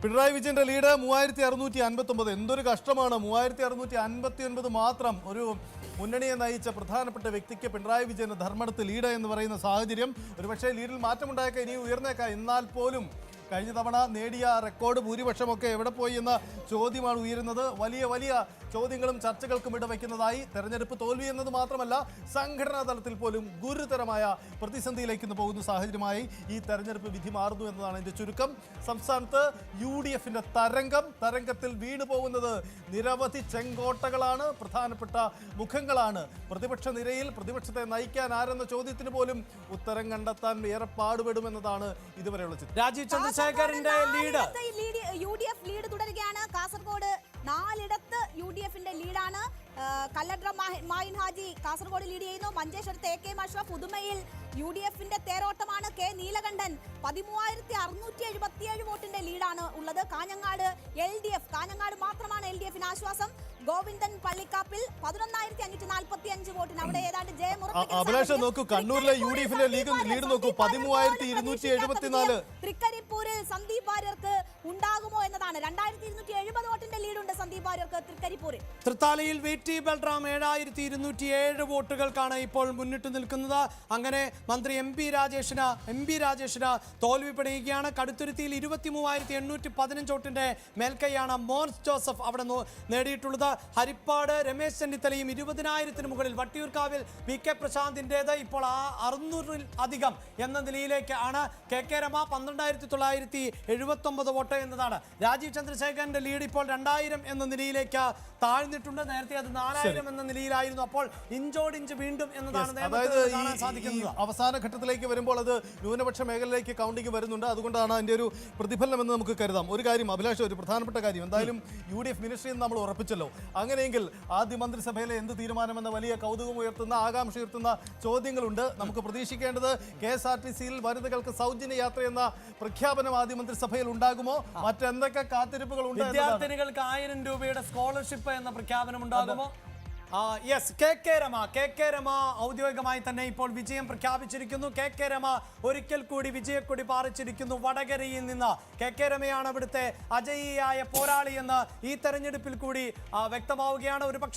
പിണറായി വിജയന്റെ ലീഡ് 3659. എന്തൊരു കഷ്ടമാണ്. 3659 മാത്രം ഒരു മുന്നണിയെ നയിച്ച പ്രധാനപ്പെട്ട വ്യക്തിക്ക് പിണറായി വിജയന്റെ ധർമ്മടത്ത് ലീഡ് എന്ന് പറയുന്ന സാഹചര്യം. ഒരുപക്ഷെ ലീഡിൽ മാറ്റമുണ്ടായേക്കാം, ഇനി ഉയർന്നേക്കാം. എന്നാൽ പോലും കഴിഞ്ഞ തവണ നേടിയ റെക്കോർഡ് ഭൂരിപക്ഷമൊക്കെ എവിടെ പോയി എന്ന ചോദ്യമാണ് ഉയരുന്നത്. വലിയ വലിയ ചോദ്യങ്ങളും ചർച്ചകൾക്കും ഇടവയ്ക്കുന്നതായി. തെരഞ്ഞെടുപ്പ് തോൽവി എന്നത് മാത്രമല്ല, സംഘടനാ തലത്തിൽ പോലും ഗുരുതരമായ പ്രതിസന്ധിയിലേക്ക് പോകുന്ന സാഹചര്യമായി ഈ തെരഞ്ഞെടുപ്പ് വിധി മാറുന്നു എന്നതാണ് ഇതിന്റെ ചുരുക്കം. സംസ്ഥാനത്ത് UDFന്റെ തരംഗത്തിൽ വീണു പോകുന്നത് നിരവധി ചെങ്കോട്ടകളാണ്, പ്രധാനപ്പെട്ട മുഖങ്ങളാണ്. പ്രതിപക്ഷ നിരയിൽ പ്രതിപക്ഷത്തെ നയിക്കാൻ ആരെന്ന ചോദ്യത്തിന് പോലും ഉത്തരം കണ്ടെത്താൻ ഏറെ പാടുപെടുമെന്നതാണ് ഇതുവരെയുള്ള ചിത്രം. രാജീവ് ചന്ദ്രശേഖരന്റെ ലീഡ് UDF ലീഡ് തുടരുകയാണ്. കാസർഗോഡ് 4ഇടത്ത് UDFന്റെ ലീഡാണ്. കല്ലട്ര മായിൻ ഹാജി കാസർഗോഡ് ലീഡ് ചെയ്യുന്നു. മഞ്ചേശ്വരത്ത് AK അഷ്റഫ്, പുതുമയിൽ UDFന്റെ തേരോട്ടമാണ്. K നീലകണ്ഠൻ 13,677 വോട്ടിന്റെ ലീഡാണ് ഉള്ളത്. കാഞ്ഞങ്ങാട് LDF, കാഞ്ഞങ്ങാട് മാത്രമാണ് LDFന് ആശ്വാസം. ഗോവിന്ദൻ പള്ളിക്കാപ്പിൽ 11,545 വോട്ടിന് അവിടെ ഏതാണ്ട് അഭിലാഷ് നോക്കൂ, കണ്ണൂരിലെ UDFന്റെ ലീഡ് നോക്കൂ, 13,274. തൃക്കരിപ്പൂരിൽ സന്ദീപ് വാര്യർക്ക് ഉണ്ടാകുമോ എന്നതാണ്. 2,270 വോട്ടിന്റെ ലീഡുണ്ട് സന്ദീപ് വാര്യർക്ക് തൃക്കരിപ്പൂരിൽ. തൃത്താലയിൽ VT ബൽറാം 7,207 വോട്ടുകൾക്കാണ് ഇപ്പോൾ മുന്നിട്ട് നിൽക്കുന്നത്. അങ്ങനെ മന്ത്രി MP രാജേഷിന് തോൽവി പിടിയുകയാണ്. കടുത്തുരുത്തിയിൽ 23,815 വോട്ടിന്റെ മേൽക്കൈയാണ് മോൻസ് ജോസഫ് അവിടെ നേടിയിട്ടുള്ളത്. ഹരിപ്പാട് രമേശ് ചെന്നിത്തലയും 20,000-ന് മുകളിൽ. വട്ടിയൂർക്കാവിൽ VK പ്രശാന്തിൻ്റെത് ഇപ്പോൾ 600-ൽ അധികം എന്ന നിലയിലേക്ക് ആണ്. KK രമ 12,979 വോട്ട് എന്നതാണ്. രാജീവ് ചന്ദ്രശേഖരന്റെ ലീഡ് ഇപ്പോൾ 2,000 എന്ന നിലയിലേക്ക് താഴ്ന്നിട്ടുണ്ട്. നേരത്തെ അത് 4,000 എന്ന നിലയിലായിരുന്നു. അപ്പോൾ ഇഞ്ചോടിഞ്ച് വീണ്ടും എന്നതാണ് സാധിക്കുന്നത്. അവസാന ഘട്ടത്തിലേക്ക് വരുമ്പോൾ അത് ന്യൂനപക്ഷ മേഖലയിലേക്ക് കൗണ്ടിങ് വരുന്നുണ്ട്. അതുകൊണ്ടാണ് അതിന്റെ ഒരു പ്രതിഫലനം എന്ന് നമുക്ക് കരുതാം. ഒരു കാര്യം അഭിലാഷ്, ഒരു പ്രധാനപ്പെട്ട കാര്യം, എന്തായാലും UDF മിനിസ്ട്രി എന്ന് നമ്മൾ ഉറപ്പിച്ചല്ലോ. അങ്ങനെയെങ്കിൽ ആദ്യ മന്ത്രിസഭയിലെ എന്ത് തീരുമാനമെന്ന വലിയ കൗതുകം ഉയർത്തുന്ന, ആകാംക്ഷ ഉയർത്തുന്ന ചോദ്യങ്ങളുണ്ട്. നമുക്ക് പ്രതീക്ഷിക്കേണ്ടത് KSRTCയിൽ വനിതകൾക്ക് സൗജന്യ യാത്രയെന്ന പ്രഖ്യാപനം ആദ്യ മന്ത്രിസഭയിൽ ഉണ്ടാകുമോ? മറ്റെന്തൊക്കെ കാത്തിരിപ്പുകളുണ്ട്? വിദ്യാർത്ഥിനികൾക്ക് 1,000 രൂപയുടെ സ്കോളർഷിപ്പ് എന്ന പ്രഖ്യാപനം ഉണ്ടാകുമോ? KK രമ ഔദ്യോഗികമായി തന്നെ ഇപ്പോൾ വിജയം പ്രഖ്യാപിച്ചിരിക്കുന്നു. KK രമ ഒരിക്കൽ കൂടി വിജയക്കൊടി പാറിച്ചിരിക്കുന്നു. വടകരയിൽ നിന്ന് KK രമയാണ് അവിടുത്തെ അജയ്യായ പോരാളി എന്ന് ഈ തെരഞ്ഞെടുപ്പിൽ കൂടി വ്യക്തമാവുകയാണ്. ഒരുപക്ഷെ